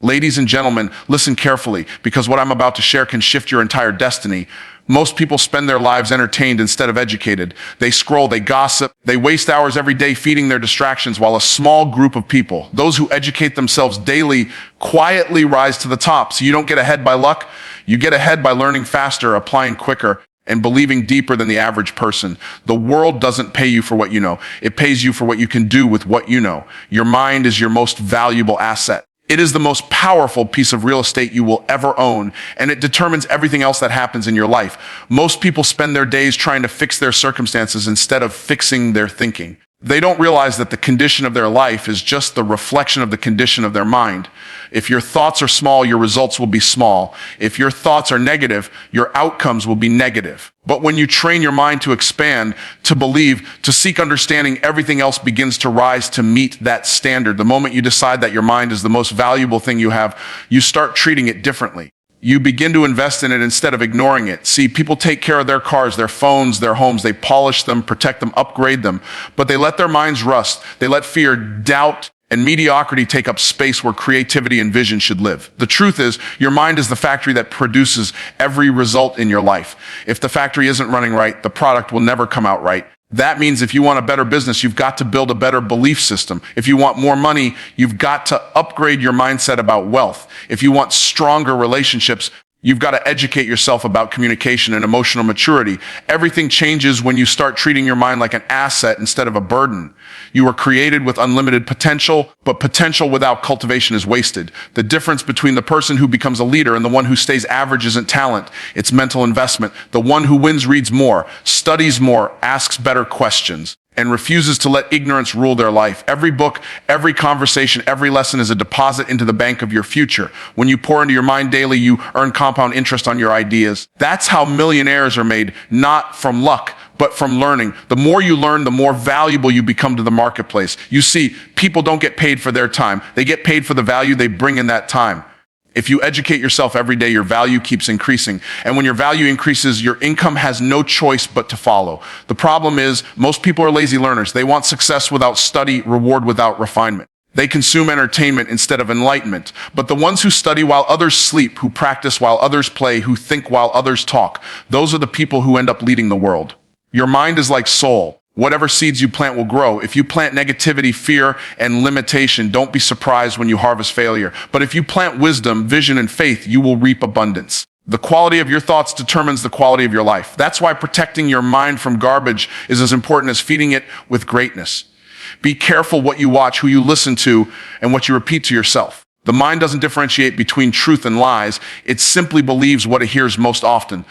Ladies and gentlemen, listen carefully, because what I'm about to share can shift your entire destiny. Most people spend their lives entertained instead of educated. They scroll, they gossip, they waste hours every day feeding their distractions, while a small group of people, those who educate themselves daily, quietly rise to the top. So you don't get ahead by luck, you get ahead by learning faster, applying quicker, and believing deeper than the average person. The world doesn't pay you for what you know. It pays you for what you can do with what you know. Your mind is your most valuable asset. It is the most powerful piece of real estate you will ever own, and it determines everything else that happens in your life. Most people spend their days trying to fix their circumstances instead of fixing their thinking. They don't realize that the condition of their life is just the reflection of the condition of their mind. If your thoughts are small, your results will be small. If your thoughts are negative, your outcomes will be negative. But when you train your mind to expand, to believe, to seek understanding, everything else begins to rise to meet that standard. The moment you decide that your mind is the most valuable thing you have, you start treating it differently. You begin to invest in it instead of ignoring it. See, people take care of their cars, their phones, their homes. They polish them, protect them, upgrade them. But they let their minds rust. They let fear, doubt, and mediocrity take up space where creativity and vision should live. The truth is, your mind is the factory that produces every result in your life. If the factory isn't running right, the product will never come out right. That means if you want a better business, you've got to build a better belief system. If you want more money, you've got to upgrade your mindset about wealth. If you want stronger relationships, you've got to educate yourself about communication and emotional maturity. Everything changes when you start treating your mind like an asset instead of a burden. You were created with unlimited potential, but potential without cultivation is wasted. The difference between the person who becomes a leader and the one who stays average isn't talent, it's mental investment. The one who wins reads more, studies more, asks better questions, and refuses to let ignorance rule their life. Every book, every conversation, every lesson is a deposit into the bank of your future. When you pour into your mind daily, you earn compound interest on your ideas. That's how millionaires are made, not from luck, but from learning. The more you learn, the more valuable you become to the marketplace. You see, people don't get paid for their time. They get paid for the value they bring in that time. If you educate yourself every day, your value keeps increasing. And when your value increases, your income has no choice but to follow. The problem is, most people are lazy learners. They want success without study, reward without refinement. They consume entertainment instead of enlightenment. But the ones who study while others sleep, who practice while others play, who think while others talk, those are the people who end up leading the world. Your mind is like soil. Whatever seeds you plant will grow. If you plant negativity, fear, and limitation, don't be surprised when you harvest failure. But if you plant wisdom, vision, and faith, you will reap abundance. The quality of your thoughts determines the quality of your life. That's why protecting your mind from garbage is as important as feeding it with greatness. Be careful what you watch, who you listen to, and what you repeat to yourself. The mind doesn't differentiate between truth and lies. It simply believes what it hears most often.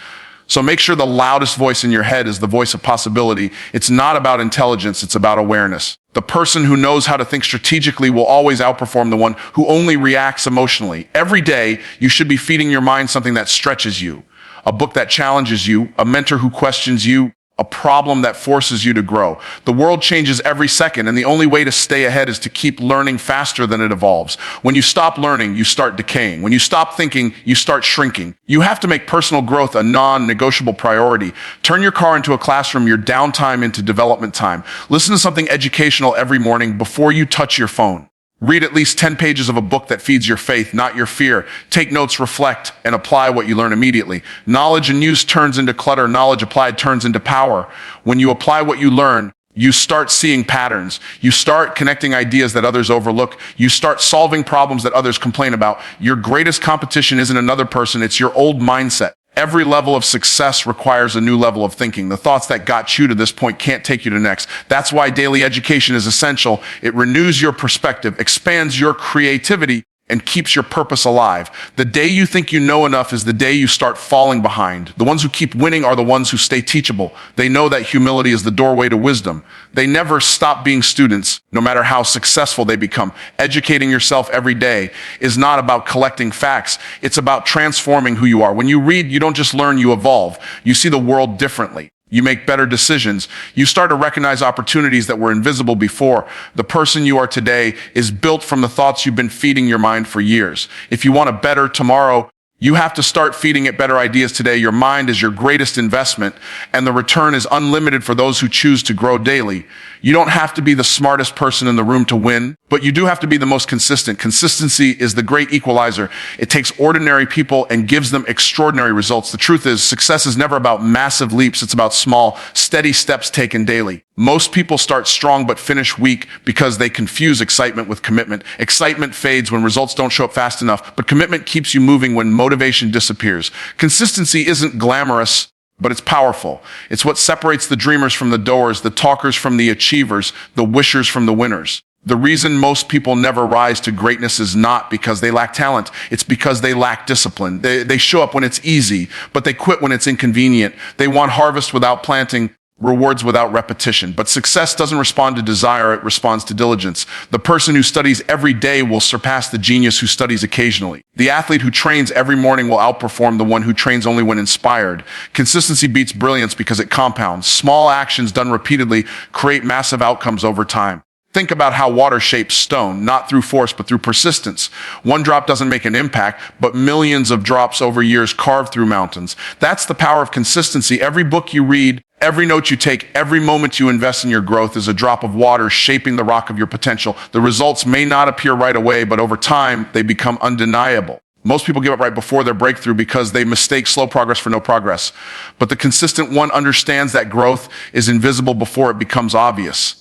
So make sure the loudest voice in your head is the voice of possibility. It's not about intelligence, it's about awareness. The person who knows how to think strategically will always outperform the one who only reacts emotionally. Every day, you should be feeding your mind something that stretches you, a book that challenges you, a mentor who questions you, a problem that forces you to grow. The world changes every second, and the only way to stay ahead is to keep learning faster than it evolves. When you stop learning, you start decaying. When you stop thinking, you start shrinking. You have to make personal growth a non-negotiable priority. Turn your car into a classroom, your downtime into development time. Listen to something educational every morning before you touch your phone. Read at least 10 pages of a book that feeds your faith, not your fear. Take notes, reflect, and apply what you learn immediately. Knowledge and use turns into clutter. Knowledge applied turns into power. When you apply what you learn, you start seeing patterns. You start connecting ideas that others overlook. You start solving problems that others complain about. Your greatest competition isn't another person, it's your old mindset. Every level of success requires a new level of thinking. The thoughts that got you to this point can't take you to next. That's why daily education is essential. It renews your perspective, expands your creativity, and keeps your purpose alive. The day you think you know enough is the day you start falling behind. The ones who keep winning are the ones who stay teachable. They know that humility is the doorway to wisdom. They never stop being students, no matter how successful they become. Educating yourself every day is not about collecting facts. It's about transforming who you are. When you read, you don't just learn, you evolve. You see the world differently. You make better decisions. You start to recognize opportunities that were invisible before. The person you are today is built from the thoughts you've been feeding your mind for years. If you want a better tomorrow, you have to start feeding it better ideas today. Your mind is your greatest investment, and the return is unlimited for those who choose to grow daily. You don't have to be the smartest person in the room to win, But you do have to be the most consistent. Consistency is the great equalizer. It takes ordinary people and gives them extraordinary results. The truth is, success is never about massive leaps. It's about small, steady steps taken daily. Most people start strong but finish weak because they confuse excitement with commitment. Excitement fades when results don't show up fast enough, but commitment keeps you moving when motivation disappears. Consistency isn't glamorous, but it's powerful. It's what separates the dreamers from the doers, the talkers from the achievers, the wishers from the winners. The reason most people never rise to greatness is not because they lack talent. It's because they lack discipline. They show up when it's easy, but they quit when it's inconvenient. They want harvest without planting, rewards without repetition. But success doesn't respond to desire, it responds to diligence. The person who studies every day will surpass the genius who studies occasionally. The athlete who trains every morning will outperform the one who trains only when inspired. Consistency beats brilliance because it compounds. Small actions done repeatedly create massive outcomes over time. Think about how water shapes stone, not through force, but through persistence. One drop doesn't make an impact, but millions of drops over years carve through mountains. That's the power of consistency. Every book you read, every note you take, every moment you invest in your growth is a drop of water shaping the rock of your potential. The results may not appear right away, but over time, they become undeniable. Most people give up right before their breakthrough because they mistake slow progress for no progress. But the consistent one understands that growth is invisible before it becomes obvious.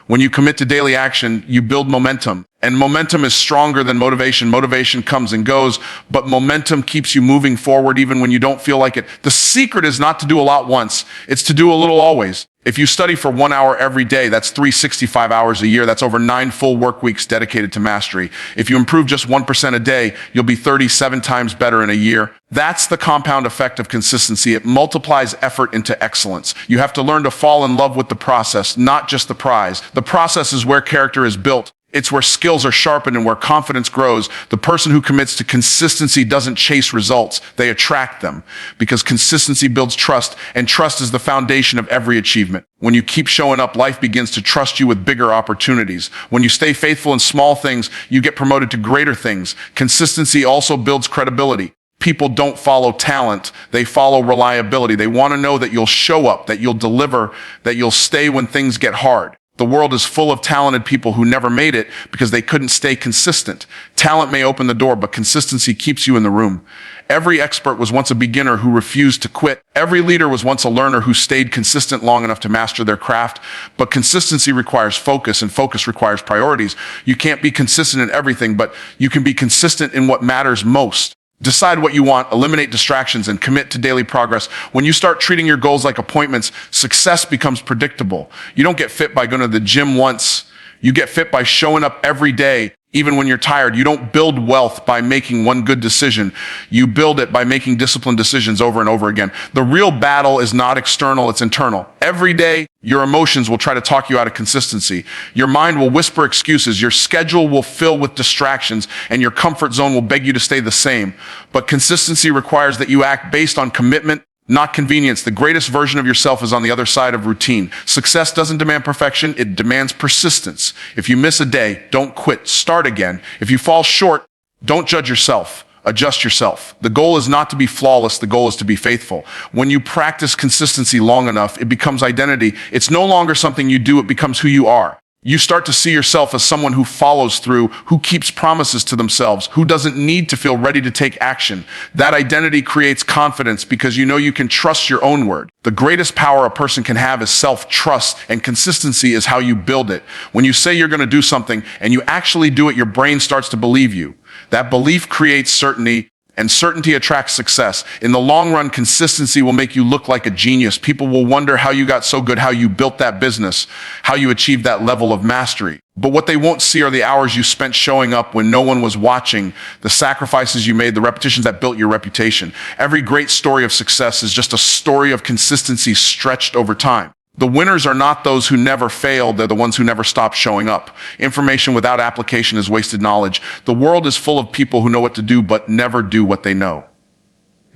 When you commit to daily action, you build momentum. And momentum is stronger than motivation. Motivation comes and goes, but momentum keeps you moving forward even when you don't feel like it. The secret is not to do a lot once. It's to do a little always. If you study for 1 hour every day, that's 365 hours a year. That's over 9 full work weeks dedicated to mastery. If you improve just 1% a day, you'll be 37 times better in a year. That's the compound effect of consistency. It multiplies effort into excellence. You have to learn to fall in love with the process, not just the prize. The process is where character is built. It's where skills are sharpened and where confidence grows. The person who commits to consistency doesn't chase results. They attract them because consistency builds trust, and trust is the foundation of every achievement. When you keep showing up, life begins to trust you with bigger opportunities. When you stay faithful in small things, you get promoted to greater things. Consistency also builds credibility. People don't follow talent. They follow reliability. They want to know that you'll show up, that you'll deliver, that you'll stay when things get hard. The world is full of talented people who never made it because they couldn't stay consistent. Talent may open the door, but consistency keeps you in the room. Every expert was once a beginner who refused to quit. Every leader was once a learner who stayed consistent long enough to master their craft. But consistency requires focus, and focus requires priorities. You can't be consistent in everything, but you can be consistent in what matters most. Decide what you want, eliminate distractions, and commit to daily progress. When you start treating your goals like appointments, success becomes predictable. You don't get fit by going to the gym once. You get fit by showing up every day, even when you're tired. You don't build wealth by making one good decision. You build it by making disciplined decisions over and over again. The real battle is not external, it's internal. Every day, your emotions will try to talk you out of consistency. Your mind will whisper excuses. Your schedule will fill with distractions, and your comfort zone will beg you to stay the same. But consistency requires that you act based on commitment, not convenience. The greatest version of yourself is on the other side of routine. Success doesn't demand perfection, it demands persistence. If you miss a day, don't quit, start again. If you fall short, don't judge yourself. Adjust yourself. The goal is not to be flawless, the goal is to be faithful. When you practice consistency long enough, it becomes identity. It's no longer something you do, it becomes who you are. You start to see yourself as someone who follows through, who keeps promises to themselves, who doesn't need to feel ready to take action. That identity creates confidence because you know you can trust your own word. The greatest power a person can have is self-trust, and consistency is how you build it. When you say you're going to do something and you actually do it, your brain starts to believe you. That belief creates certainty, and certainty attracts success. In the long run, consistency will make you look like a genius. People will wonder how you got so good, how you built that business, how you achieved that level of mastery. But what they won't see are the hours you spent showing up when no one was watching, the sacrifices you made, the repetitions that built your reputation. Every great story of success is just a story of consistency stretched over time. The winners are not those who never fail, they're the ones who never stop showing up. Information without application is wasted knowledge. The world is full of people who know what to do but never do what they know.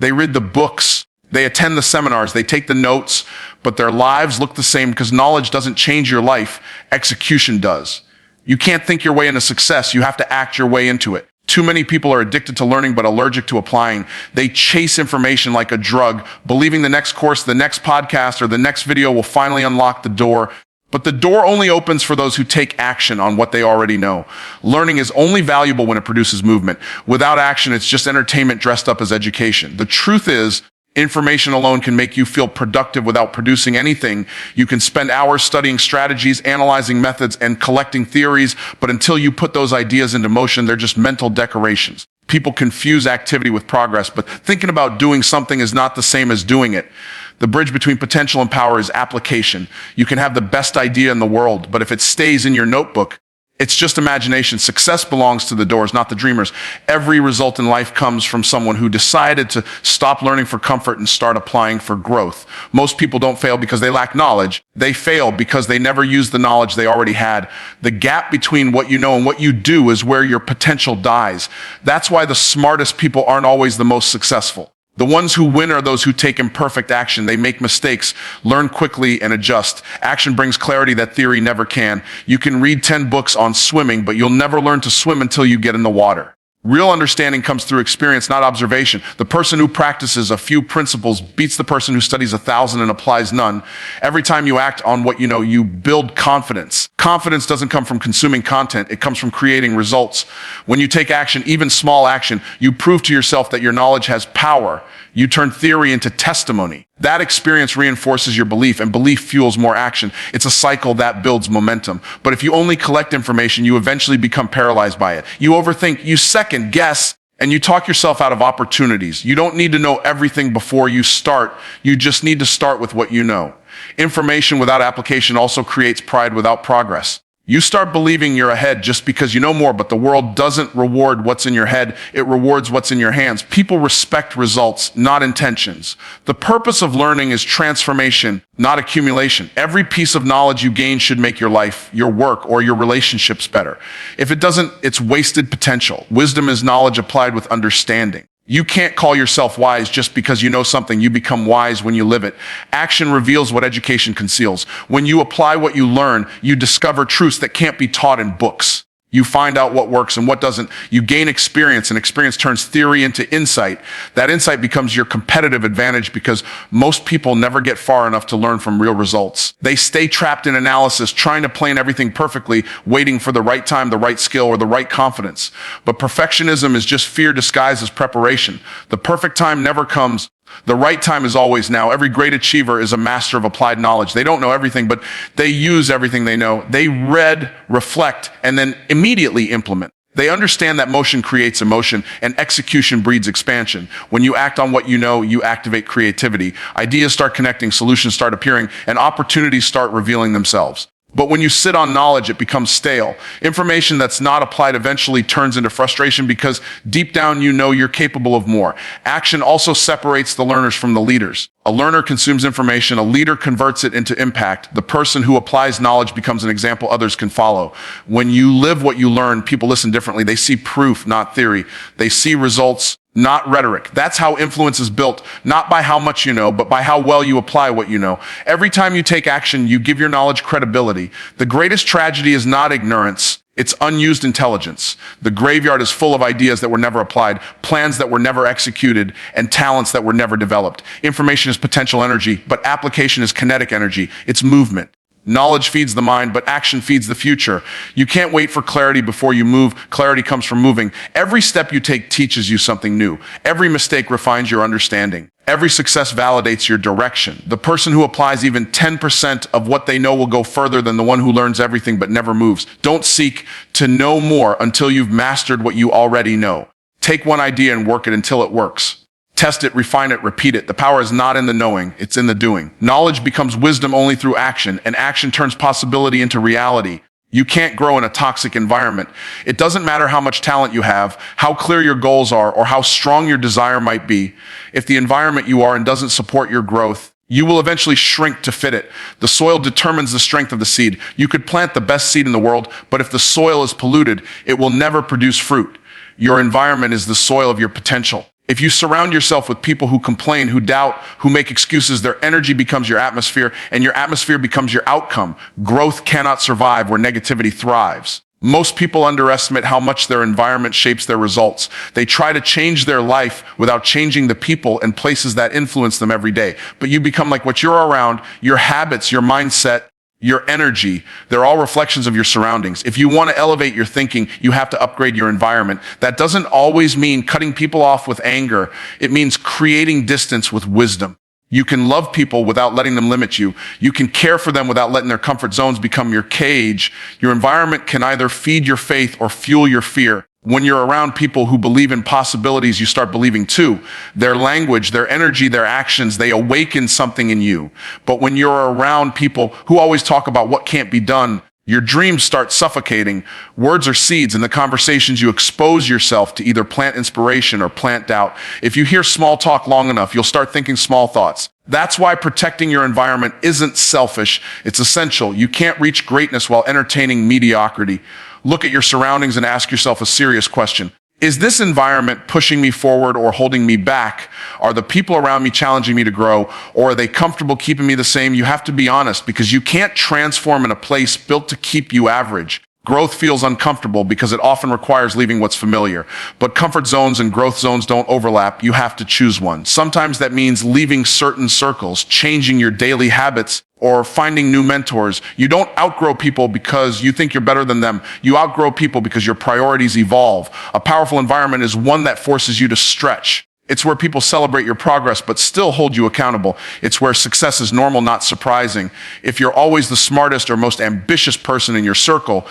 They read the books, they attend the seminars, they take the notes, but their lives look the same because knowledge doesn't change your life, execution does. You can't think your way into success, you have to act your way into it. Too many people are addicted to learning but allergic to applying. They chase information like a drug, believing the next course, the next podcast, or the next video will finally unlock the door. But the door only opens for those who take action on what they already know. Learning is only valuable when it produces movement. Without action, it's just entertainment dressed up as education. The truth is, information alone can make you feel productive without producing anything. You can spend hours studying strategies, analyzing methods, and collecting theories, but until you put those ideas into motion, they're just mental decorations. People confuse activity with progress, but thinking about doing something is not the same as doing it. The bridge between potential and power is application. You can have the best idea in the world, but if it stays in your notebook, it's just imagination. Success belongs to the doers, not the dreamers. Every result in life comes from someone who decided to stop learning for comfort and start applying for growth. Most people don't fail because they lack knowledge. They fail because they never use the knowledge they already had. The gap between what you know and what you do is where your potential dies. That's why the smartest people aren't always the most successful. The ones who win are those who take imperfect action. They make mistakes, learn quickly, and adjust. Action brings clarity that theory never can. You can read 10 books on swimming, but you'll never learn to swim until you get in the water. Real understanding comes through experience, not observation. The person who practices a few principles beats the person who studies 1,000 and applies none. Every time you act on what you know, you build confidence. Confidence doesn't come from consuming content. It comes from creating results. When you take action, even small action, you prove to yourself that your knowledge has power. You turn theory into testimony. That experience reinforces your belief, and belief fuels more action. It's a cycle that builds momentum. But if you only collect information, you eventually become paralyzed by it. You overthink, you second guess, and you talk yourself out of opportunities. You don't need to know everything before you start. You just need to start with what you know. Information without application also creates pride without progress. You start believing you're ahead just because you know more, but the world doesn't reward what's in your head. It rewards what's in your hands. People respect results, not intentions. The purpose of learning is transformation, not accumulation. Every piece of knowledge you gain should make your life, your work, or your relationships better. If it doesn't, it's wasted potential. Wisdom is knowledge applied with understanding. You can't call yourself wise just because you know something. You become wise when you live it. Action reveals what education conceals. When you apply what you learn, you discover truths that can't be taught in books. You find out what works and what doesn't. You gain experience, and experience turns theory into insight. That insight becomes your competitive advantage because most people never get far enough to learn from real results. They stay trapped in analysis, trying to plan everything perfectly, waiting for the right time, the right skill, or the right confidence. But perfectionism is just fear disguised as preparation. The perfect time never comes. The right time is always now. Every great achiever is a master of applied knowledge. They don't know everything, but they use everything they know. They read, reflect, and then immediately implement. They understand that motion creates emotion and execution breeds expansion. When you act on what you know, you activate creativity. Ideas start connecting, solutions start appearing, and opportunities start revealing themselves. But when you sit on knowledge, it becomes stale. Information that's not applied eventually turns into frustration because deep down you know you're capable of more. Action also separates the learners from the leaders. A learner consumes information, a leader converts it into impact. The person who applies knowledge becomes an example others can follow. When you live what you learn, people listen differently. They see proof, not theory. They see results, not rhetoric. That's how influence is built, not by how much you know, but by how well you apply what you know. Every time you take action, you give your knowledge credibility. The greatest tragedy is not ignorance. It's unused intelligence. The graveyard is full of ideas that were never applied, plans that were never executed, and talents that were never developed. Information is potential energy, but application is kinetic energy. It's movement. Knowledge feeds the mind, but action feeds the future. You can't wait for clarity before you move. Clarity comes from moving. Every step you take teaches you something new. Every mistake refines your understanding. Every success validates your direction. The person who applies even 10% of what they know will go further than the one who learns everything but never moves. Don't seek to know more until you've mastered what you already know. Take one idea and work it until it works. Test it, refine it, repeat it. The power is not in the knowing, it's in the doing. Knowledge becomes wisdom only through action, and action turns possibility into reality. You can't grow in a toxic environment. It doesn't matter how much talent you have, how clear your goals are, or how strong your desire might be. If the environment you are in doesn't support your growth, you will eventually shrink to fit it. The soil determines the strength of the seed. You could plant the best seed in the world, but if the soil is polluted, it will never produce fruit. Your environment is the soil of your potential. If you surround yourself with people who complain, who doubt, who make excuses, their energy becomes your atmosphere, and your atmosphere becomes your outcome. Growth cannot survive where negativity thrives. Most people underestimate how much their environment shapes their results. They try to change their life without changing the people and places that influence them every day. But you become like what you're around, your habits, your mindset, your energy. They're all reflections of your surroundings. If you want to elevate your thinking, you have to upgrade your environment. That doesn't always mean cutting people off with anger. It means creating distance with wisdom. You can love people without letting them limit you. You can care for them without letting their comfort zones become your cage. Your environment can either feed your faith or fuel your fear. When you're around people who believe in possibilities, you start believing too. Their language, their energy, their actions, they awaken something in you. But when you're around people who always talk about what can't be done, your dreams start suffocating. Words are seeds. In the conversations, you expose yourself to either plant inspiration or plant doubt. If you hear small talk long enough, you'll start thinking small thoughts. That's why protecting your environment isn't selfish. It's essential. You can't reach greatness while entertaining mediocrity. Look at your surroundings and ask yourself a serious question. Is this environment pushing me forward or holding me back? Are the people around me challenging me to grow, or are they comfortable keeping me the same? You have to be honest, because you can't transform in a place built to keep you average. Growth feels uncomfortable because it often requires leaving what's familiar. But comfort zones and growth zones don't overlap. You have to choose one. Sometimes that means leaving certain circles, changing your daily habits, or finding new mentors. You don't outgrow people because you think you're better than them. You outgrow people because your priorities evolve. A powerful environment is one that forces you to stretch. It's where people celebrate your progress but still hold you accountable. It's where success is normal, not surprising. If you're always the smartest or most ambitious person in your circle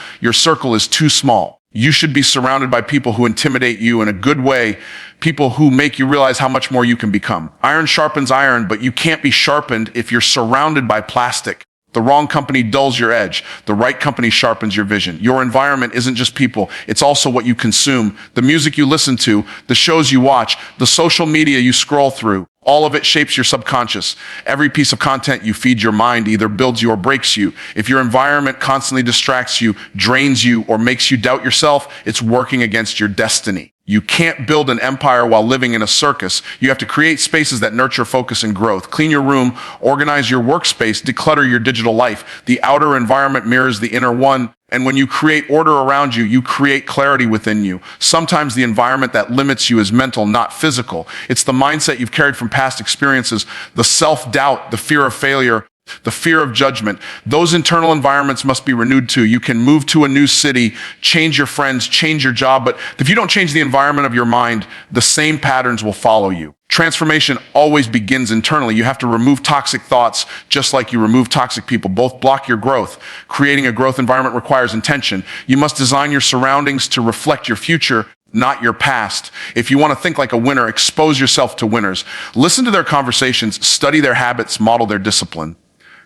is too small. You should be surrounded by people who intimidate you in a good way, people who make you realize how much more you can become. Iron sharpens iron, but you can't be sharpened if you're surrounded by plastic. The wrong company dulls your edge. The right company sharpens your vision. Your environment isn't just people. It's also what you consume, the music you listen to, the shows you watch, the social media you scroll through. All of it shapes your subconscious. Every piece of content you feed your mind either builds you or breaks you. If your environment constantly distracts you, drains you, or makes you doubt yourself, it's working against your destiny. You can't build an empire while living in a circus. You have to create spaces that nurture focus and growth. Clean your room, organize your workspace, declutter your digital life. The outer environment mirrors the inner one. And when you create order around you, you create clarity within you. Sometimes the environment that limits you is mental, not physical. It's the mindset you've carried from past experiences, the self-doubt, the fear of failure, the fear of judgment. Those internal environments must be renewed too. You can move to a new city, change your friends, change your job, but if you don't change the environment of your mind, the same patterns will follow you. Transformation always begins internally. You have to remove toxic thoughts just like you remove toxic people. Both block your growth. Creating a growth environment requires intention. You must design your surroundings to reflect your future, not your past. If you want to think like a winner, expose yourself to winners. Listen to their conversations, study their habits, model their discipline.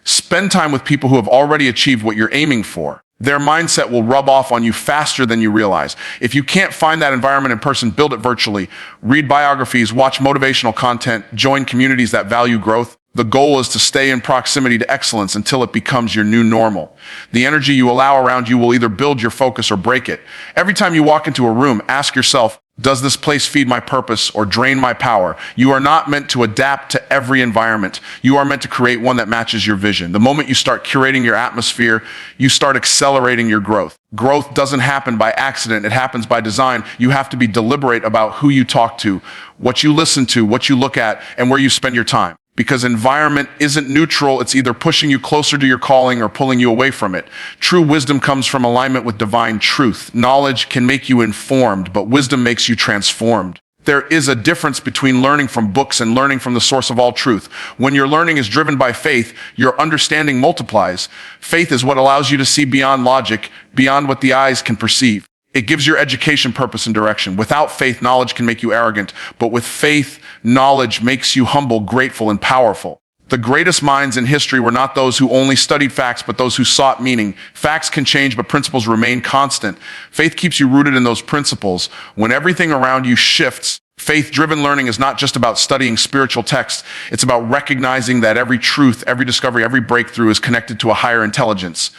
Spend time with people who have already achieved what you're aiming for. Their mindset will rub off on you faster than you realize. If you can't find that environment in person, build it virtually. Read biographies, watch motivational content, join communities that value growth. The goal is to stay in proximity to excellence until it becomes your new normal. The energy you allow around you will either build your focus or break it. Every time you walk into a room, ask yourself, does this place feed my purpose or drain my power? You are not meant to adapt to every environment. You are meant to create one that matches your vision. The moment you start curating your atmosphere, you start accelerating your growth. Growth doesn't happen by accident. It happens by design. You have to be deliberate about who you talk to, what you listen to, what you look at, and where you spend your time. Because environment isn't neutral. It's either pushing you closer to your calling or pulling you away from it. True wisdom comes from alignment with divine truth. Knowledge can make you informed, but wisdom makes you transformed. There is a difference between learning from books and learning from the source of all truth. When your learning is driven by faith, your understanding multiplies. Faith is what allows you to see beyond logic, beyond what the eyes can perceive. It gives your education purpose and direction. Without faith, knowledge can make you arrogant, but with faith, knowledge makes you humble, grateful, and powerful. The greatest minds in history were not those who only studied facts, but those who sought meaning. Facts can change, but principles remain constant. Faith keeps you rooted in those principles. When everything around you shifts, faith-driven learning is not just about studying spiritual texts. It's about recognizing that every truth, every discovery, every breakthrough is connected to a higher intelligence.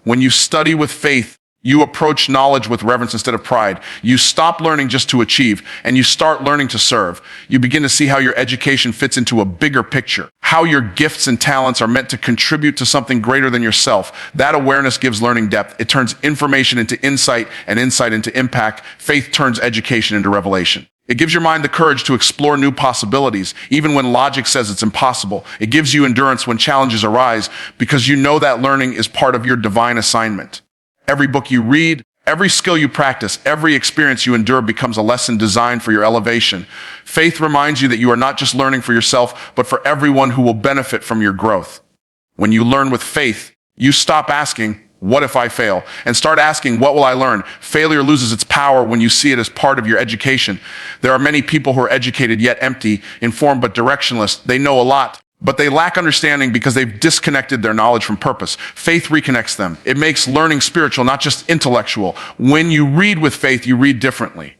When you study with faith, you approach knowledge with reverence instead of pride. You stop learning just to achieve, and you start learning to serve. You begin to see how your education fits into a bigger picture, how your gifts and talents are meant to contribute to something greater than yourself. That awareness gives learning depth. It turns information into insight and insight into impact. Faith turns education into revelation. It gives your mind the courage to explore new possibilities, even when logic says it's impossible. It gives you endurance when challenges arise because you know that learning is part of your divine assignment. Every book you read, every skill you practice, every experience you endure becomes a lesson designed for your elevation. Faith reminds you that you are not just learning for yourself, but for everyone who will benefit from your growth. When you learn with faith, you stop asking, "What if I fail?" and start asking, "What will I learn?" Failure loses its power when you see it as part of your education. There are many people who are educated yet empty, informed but directionless. They know a lot, but they lack understanding because they've disconnected their knowledge from purpose. Faith reconnects them. It makes learning spiritual, not just intellectual. When you read with faith, you read differently.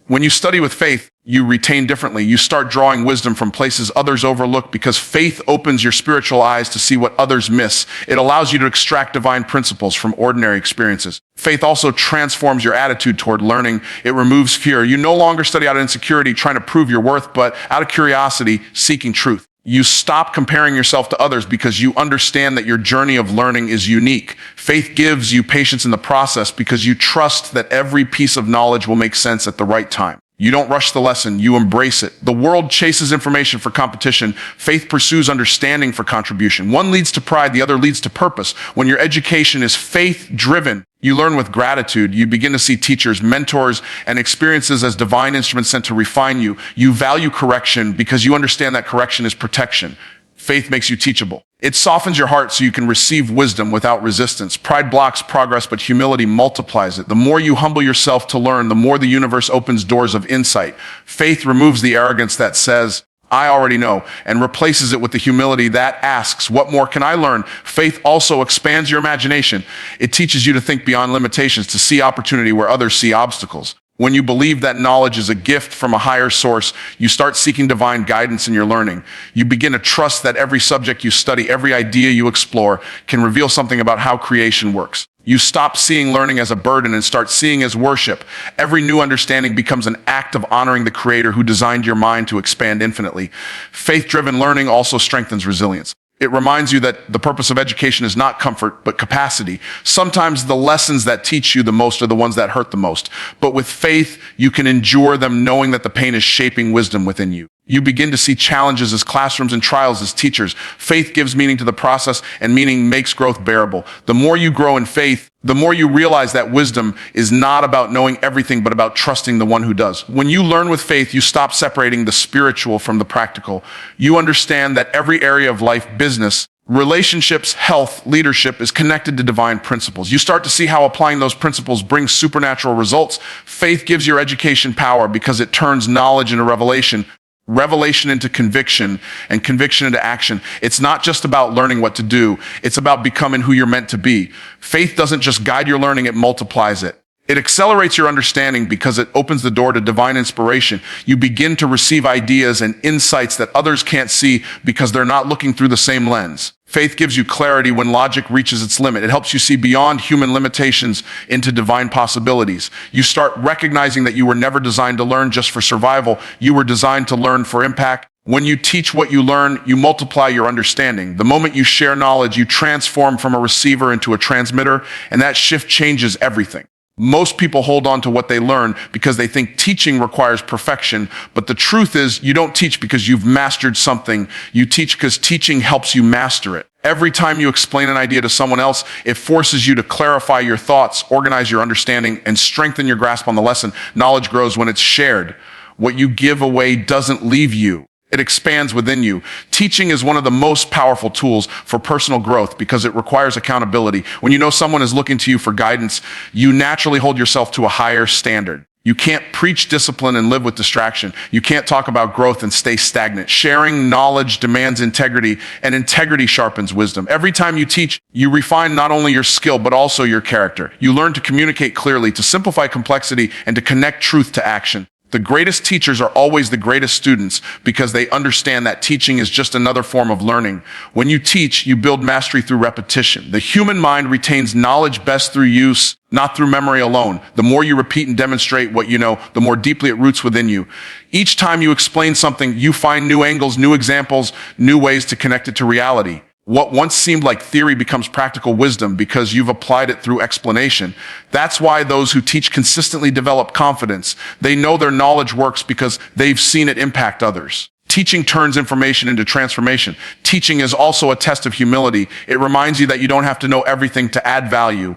When you study with faith, you retain differently. You start drawing wisdom from places others overlook because faith opens your spiritual eyes to see what others miss. It allows you to extract divine principles from ordinary experiences. Faith also transforms your attitude toward learning. It removes fear. You no longer study out of insecurity, trying to prove your worth, but out of curiosity, seeking truth. You stop comparing yourself to others because you understand that your journey of learning is unique. Faith gives you patience in the process because you trust that every piece of knowledge will make sense at the right time. You don't rush the lesson, you embrace it. The world chases information for competition. Faith pursues understanding for contribution. One leads to pride, the other leads to purpose. When your education is faith-driven, you learn with gratitude. You begin to see teachers, mentors, and experiences as divine instruments sent to refine you. You value correction because you understand that correction is protection. Faith makes you teachable. It softens your heart so you can receive wisdom without resistance. Pride blocks progress, but humility multiplies it. The more you humble yourself to learn, the more the universe opens doors of insight. Faith removes the arrogance that says, "I already know," and replaces it with the humility that asks, "What more can I learn?" Faith also expands your imagination. It teaches you to think beyond limitations, to see opportunity where others see obstacles. When you believe that knowledge is a gift from a higher source, you start seeking divine guidance in your learning. You begin to trust that every subject you study, every idea you explore, can reveal something about how creation works. You stop seeing learning as a burden and start seeing as worship. Every new understanding becomes an act of honoring the Creator who designed your mind to expand infinitely. Faith-driven learning also strengthens resilience. It reminds you that the purpose of education is not comfort, but capacity. Sometimes the lessons that teach you the most are the ones that hurt the most. But with faith, you can endure them knowing that the pain is shaping wisdom within you. You begin to see challenges as classrooms and trials as teachers. Faith gives meaning to the process, and meaning makes growth bearable. The more you grow in faith, the more you realize that wisdom is not about knowing everything, but about trusting the one who does. When you learn with faith, you stop separating the spiritual from the practical. You understand that every area of life, business, relationships, health, leadership is connected to divine principles. You start to see how applying those principles brings supernatural results. Faith gives your education power because it turns knowledge into revelation. Revelation into conviction, and conviction into action. It's not just about learning what to do. It's about becoming who you're meant to be. Faith doesn't just guide your learning, it multiplies it. It accelerates your understanding because it opens the door to divine inspiration. You begin to receive ideas and insights that others can't see because they're not looking through the same lens. Faith gives you clarity when logic reaches its limit. It helps you see beyond human limitations into divine possibilities. You start recognizing that you were never designed to learn just for survival. You were designed to learn for impact. When you teach what you learn, you multiply your understanding. The moment you share knowledge, you transform from a receiver into a transmitter, and that shift changes everything. Most people hold on to what they learn because they think teaching requires perfection, but the truth is you don't teach because you've mastered something. You teach because teaching helps you master it. Every time you explain an idea to someone else, it forces you to clarify your thoughts, organize your understanding, and strengthen your grasp on the lesson. Knowledge grows when it's shared. What you give away doesn't leave you. It expands within you. Teaching is one of the most powerful tools for personal growth because it requires accountability. When you know someone is looking to you for guidance, you naturally hold yourself to a higher standard. You can't preach discipline and live with distraction. You can't talk about growth and stay stagnant. Sharing knowledge demands integrity, and integrity sharpens wisdom. Every time you teach, you refine not only your skill, but also your character. You learn to communicate clearly, to simplify complexity, and to connect truth to action. The greatest teachers are always the greatest students because they understand that teaching is just another form of learning. When you teach, you build mastery through repetition. The human mind retains knowledge best through use, not through memory alone. The more you repeat and demonstrate what you know, the more deeply it roots within you. Each time you explain something, you find new angles, new examples, new ways to connect it to reality. What once seemed like theory becomes practical wisdom because you've applied it through explanation. That's why those who teach consistently develop confidence. They know their knowledge works because they've seen it impact others. Teaching turns information into transformation. Teaching is also a test of humility. It reminds you that you don't have to know everything to add value.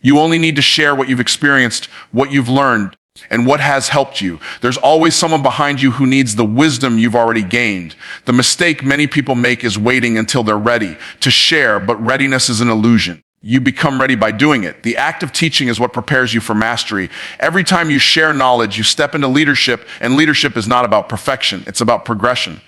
You only need to share what you've experienced, what you've learned, and what has helped you. There's always someone behind you who needs the wisdom you've already gained. The mistake many people make is waiting until they're ready to share, but readiness is an illusion. You become ready by doing it. The act of teaching is what prepares you for mastery. Every time you share knowledge, you step into leadership, and leadership is not about perfection. It's about progression.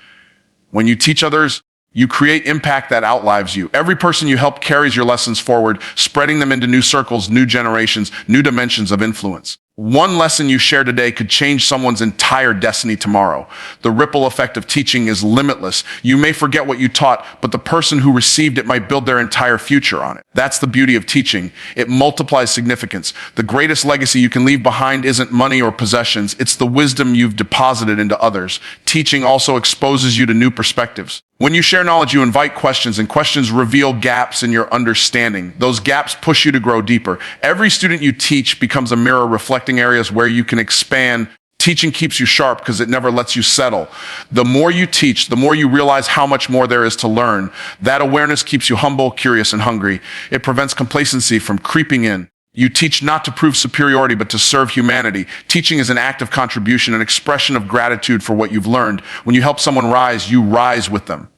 When you teach others, you create impact that outlives you. Every person you help carries your lessons forward, spreading them into new circles, new generations, new dimensions of influence. One lesson you share today could change someone's entire destiny tomorrow. The ripple effect of teaching is limitless. You may forget what you taught, but the person who received it might build their entire future on it. That's the beauty of teaching. It multiplies significance. The greatest legacy you can leave behind isn't money or possessions. It's the wisdom you've deposited into others. Teaching also exposes you to new perspectives. When you share knowledge, you invite questions, and questions reveal gaps in your understanding. Those gaps push you to grow deeper. Every student you teach becomes a mirror reflecting areas where you can expand. Teaching keeps you sharp because it never lets you settle. The more you teach, the more you realize how much more there is to learn. That awareness keeps you humble, curious, and hungry. It prevents complacency from creeping in. You teach not to prove superiority, but to serve humanity. Teaching is an act of contribution, an expression of gratitude for what you've learned. When you help someone rise, you rise with them.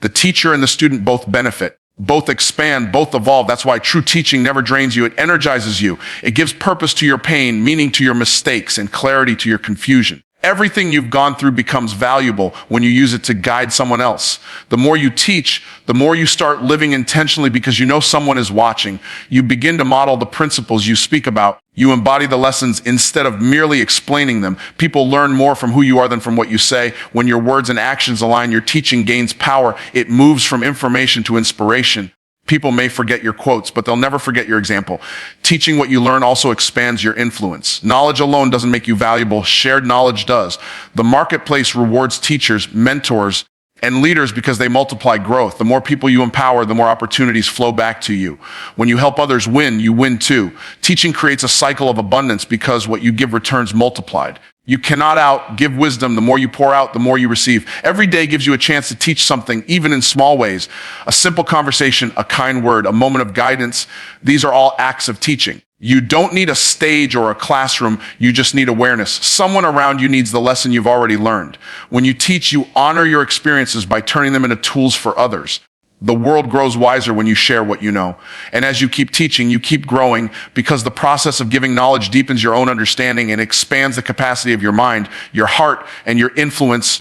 The teacher and the student both benefit, both expand, both evolve. That's why true teaching never drains you. It energizes you. It gives purpose to your pain, meaning to your mistakes, and clarity to your confusion. Everything you've gone through becomes valuable when you use it to guide someone else. The more you teach, the more you start living intentionally because you know someone is watching. You begin to model the principles you speak about. You embody the lessons instead of merely explaining them. People learn more from who you are than from what you say. When your words and actions align, your teaching gains power. It moves from information to inspiration. People may forget your quotes, but they'll never forget your example. Teaching what you learn also expands your influence. Knowledge alone doesn't make you valuable. Shared knowledge does. The marketplace rewards teachers, mentors, and leaders because they multiply growth. The more people you empower, the more opportunities flow back to you. When you help others win, you win too. Teaching creates a cycle of abundance because what you give returns multiplied. You cannot outgive wisdom. The more you pour out, the more you receive. Every day gives you a chance to teach something, even in small ways. A simple conversation, a kind word, a moment of guidance. These are all acts of teaching. You don't need a stage or a classroom. You just need awareness. Someone around you needs the lesson you've already learned. When you teach, you honor your experiences by turning them into tools for others. The world grows wiser when you share what you know. And as you keep teaching, you keep growing because the process of giving knowledge deepens your own understanding and expands the capacity of your mind, your heart, and your influence.